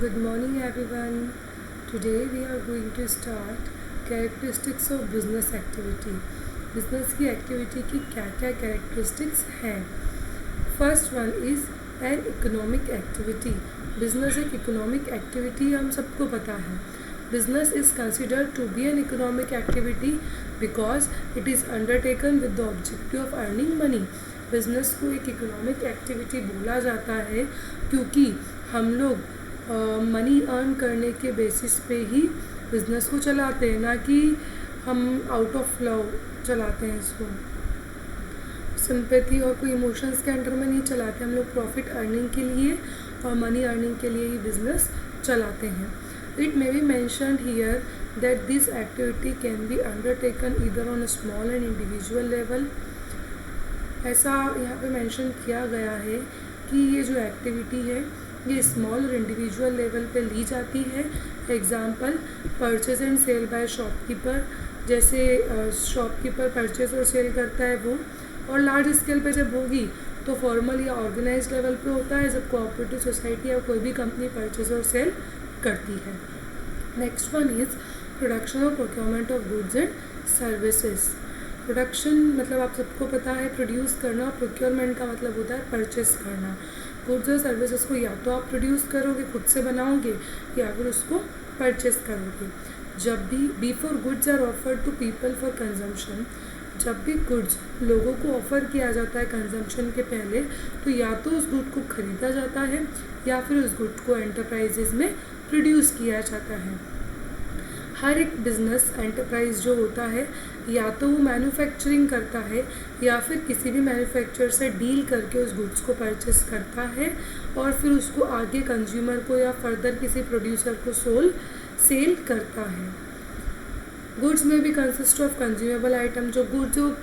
Good morning everyone. Today we are going to start characteristics of business activity. Business की activity की क्या क्या characteristics हैं. First one is an economic activity. Business एक economic activity हम सबको पता है. Business is considered to be an economic activity because it is undertaken with the objective of earning money. Business को एक इकोनॉमिक एक्टिविटी बोला जाता है क्योंकि हम लोग मनी अर्न करने के बेसिस पे ही बिज़नेस को चलाते हैं, ना कि हम आउट ऑफ लव चलाते हैं इसको. सिंपैथी और कोई इमोशंस के अंडर में नहीं चलाते. हम लोग प्रॉफिट अर्निंग के लिए और मनी अर्निंग के लिए ही बिज़नेस चलाते हैं. It may be mentioned here that this activity can be undertaken either on a small and individual level. ऐसा यहाँ पे मेंशन किया गया है कि ये जो एक्टिविटी है ये स्मॉल और इंडिविजुअल लेवल पे ली जाती है. Example purchase and sale by shopkeeper. जैसे शॉपकीपर परचेज और सेल करता है वो, और लार्ज स्केल पे जब होगी तो फॉर्मल या ऑर्गेनाइज लेवल पे होता है जब कोऑपरेटिव सोसाइटी या कोई भी कंपनी परचेज और सेल करती है. नेक्स्ट वन इज़ प्रोडक्शन और procurement of goods and services. Production मतलब आप सबको पता है प्रोड्यूस करना. प्रोक्योरमेंट का मतलब होता है परचेस करना. गुड्स और सर्विसेज को या तो आप प्रोड्यूस करोगे, खुद से बनाओगे, या फिर उसको परचेस करोगे. जब भी before goods are offered to people for consumption, जब भी गुड्स लोगों को ऑफ़र किया जाता है कंजम्पशन के पहले, तो या तो उस गुड को ख़रीदा जाता है या फिर उस गुड को एंटरप्राइजेज में प्रोड्यूस किया जाता है. हर एक बिज़नेस एंटरप्राइज जो होता है या तो वो मैन्युफैक्चरिंग करता है या फिर किसी भी मैन्युफैक्चरर से डील करके उस गुड्स को परचेस करता है और फिर उसको आगे कंज्यूमर को या फर्दर किसी प्रोड्यूसर को सेल करता है. गुड्स में भी कंसिस्ट ऑफ कंज्यूमेबल आइटम. जो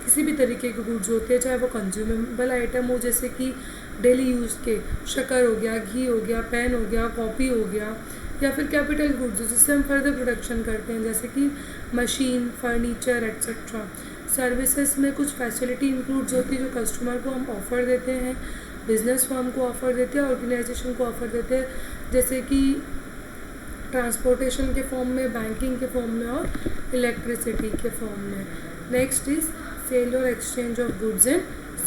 किसी भी तरीके के गुड्स होते हैं, चाहे वो कंज्यूमेबल आइटम हो जैसे कि डेली यूज़ के शक्कर हो गया, घी हो गया, पेन हो गया, कॉपी हो गया, या फिर कैपिटल गुड्स जिससे हम फर्दर प्रोडक्शन करते हैं जैसे कि मशीन, फर्नीचर एक्सेट्रा. सर्विसेज में कुछ फैसिलिटी इंक्लूड्स होती है जो कस्टमर को हम ऑफ़र देते हैं, बिजनेस फर्म को ऑफ़र देते हैं, ऑर्गेनाइजेशन को ऑफ़र देते हैं, जैसे कि ट्रांसपोर्टेशन के फॉर्म में, बैंकिंग के फॉर्म में और इलेक्ट्रिसिटी के फॉर्म में. नेक्स्ट इज़ सेल और exchange of goods and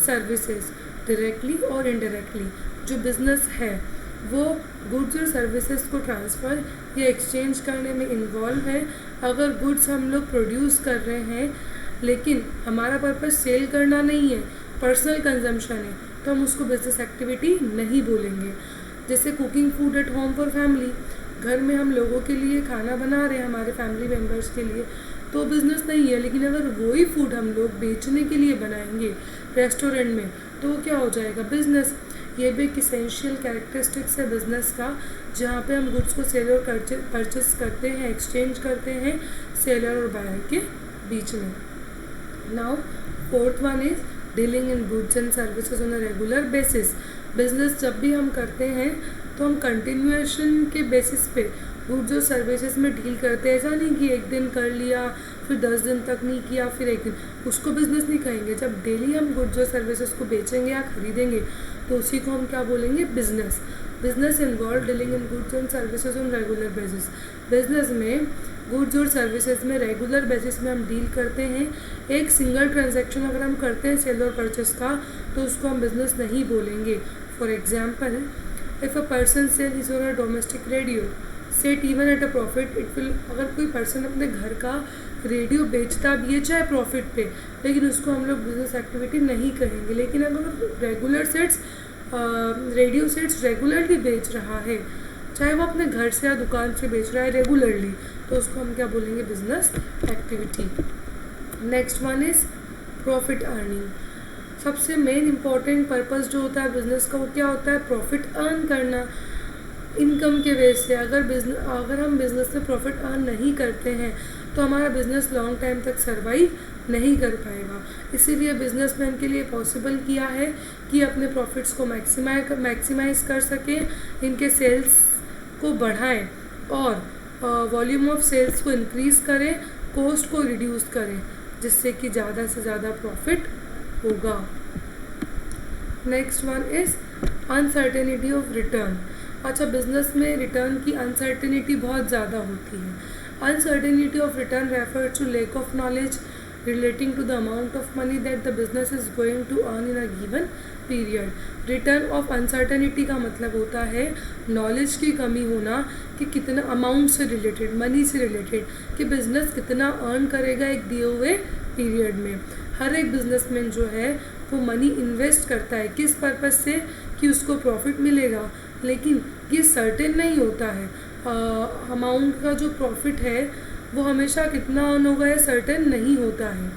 services. Directly और इनडायरेक्टली जो बिज़नेस है वो गुड्स और सर्विसेज को ट्रांसफ़र या एक्सचेंज करने में इन्वॉल्व है. अगर गुड्स हम लोग प्रोड्यूस कर रहे हैं लेकिन हमारा पर्पस सेल करना नहीं है, पर्सनल कंजम्पशन है, तो हम उसको बिजनेस एक्टिविटी नहीं बोलेंगे. जैसे cooking food at home for family. घर में हम लोगों के लिए खाना बना रहे हैं, हमारे फैमिली मेम्बर्स के लिए, तो बिज़नेस नहीं है. लेकिन अगर वही फूड हम लोग बेचने के लिए बनाएंगे रेस्टोरेंट में तो वो क्या हो जाएगा, बिज़नेस. ये भी एक इसेंशियल कैरेक्टरिस्टिक्स है बिज़नेस का, जहाँ पे हम गुड्स को सेल और परचेस करते हैं, एक्सचेंज करते हैं सेलर और बायर के बीच में. Now fourth one is dealing in goods and services on a regular basis. Business जब भी हम करते हैं तो हम कंटिन्यूएशन के बेसिस पे गुड्स और सर्विसेज में डील करते हैं. ऐसा नहीं कि एक दिन कर लिया फिर 10 दिन तक नहीं किया फिर एक दिन, उसको बिज़नेस नहीं कहेंगे. जब डेली हम गुड्स और सर्विसेज को बेचेंगे या खरीदेंगे तो उसी को हम क्या बोलेंगे, business. Business involve dealing in goods and services on regular basis. Business में गुड्स और सर्विसेज में रेगुलर बेसिस में हम डील करते हैं. एक सिंगल ट्रांजैक्शन अगर हम करते हैं सेल और परचेस का तो उसको हम बिज़नेस नहीं बोलेंगे. For example, if a person sell his or a domestic radio set even at a profit it will. अगर कोई पर्सन अपने घर का रेडियो बेचता भी है चाहे प्रॉफिट पे, लेकिन उसको हम लोग बिजनेस एक्टिविटी नहीं कहेंगे. लेकिन अगर regular sets radio sets regularly बेच रहा है, चाहे वो अपने घर से या दुकान से बेच रहा है रेगुलरली, तो उसको हम क्या बोलेंगे, business activity. Next one is profit earning. सबसे मेन इम्पॉर्टेंट पर्पस जो होता है बिज़नेस का वो क्या होता है, प्रॉफिट अर्न करना इनकम के बेस से. अगर हम बिज़नेस में प्रॉफिट अर्न नहीं करते हैं तो हमारा बिज़नेस लॉन्ग टाइम तक सर्वाइव नहीं कर पाएगा. इसीलिए बिजनेसमैन के लिए पॉसिबल किया है कि अपने प्रॉफिट्स को मैक्सिमाइज़ कर सकें, इनके सेल्स को बढ़ाएं और वॉल्यूम ऑफ सेल्स को इंक्रीज़ करें, कॉस्ट को रिड्यूस करें, जिससे कि ज़्यादा से ज़्यादा प्रॉफिट होगा. Next one is uncertainty of return. अच्छा, बिजनेस में रिटर्न की अनसर्टेनिटी बहुत ज़्यादा होती है. Uncertainty of return refer to lack of knowledge relating to the amount of money that the business is going to earn in a given period. Return of uncertainty का मतलब होता है नॉलेज की कमी होना कि कितना अमाउंट से रिलेटेड, मनी से रिलेटेड, कि बिजनेस कितना अर्न करेगा एक दिए हुए पीरियड में. हर एक बिजनेसमैन जो है वो मनी इन्वेस्ट करता है किस पर्पज़ से कि उसको प्रॉफिट मिलेगा, लेकिन ये सर्टेन नहीं होता है. अमाउंट का जो प्रॉफिट है वो हमेशा कितना अर्न होगा ये सर्टेन नहीं होता है.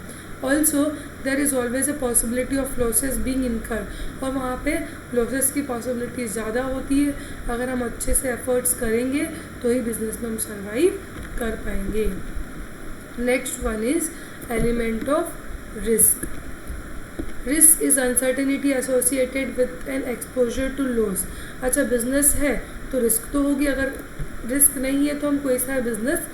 Also there is always a possibility of losses being इनकर, और वहाँ पे लॉसेस की पॉसिबिलिटी ज़्यादा होती है. अगर हम अच्छे से एफर्ट्स करेंगे तो ही बिजनेस में हम सर्वाइव कर पाएंगे. Next one is element of risk. Risk is uncertainty associated with an exposure to loss. अच्छा, बिजनेस है तो रिस्क तो होगी, अगर रिस्क नहीं है तो हम कोई सा बिजनेस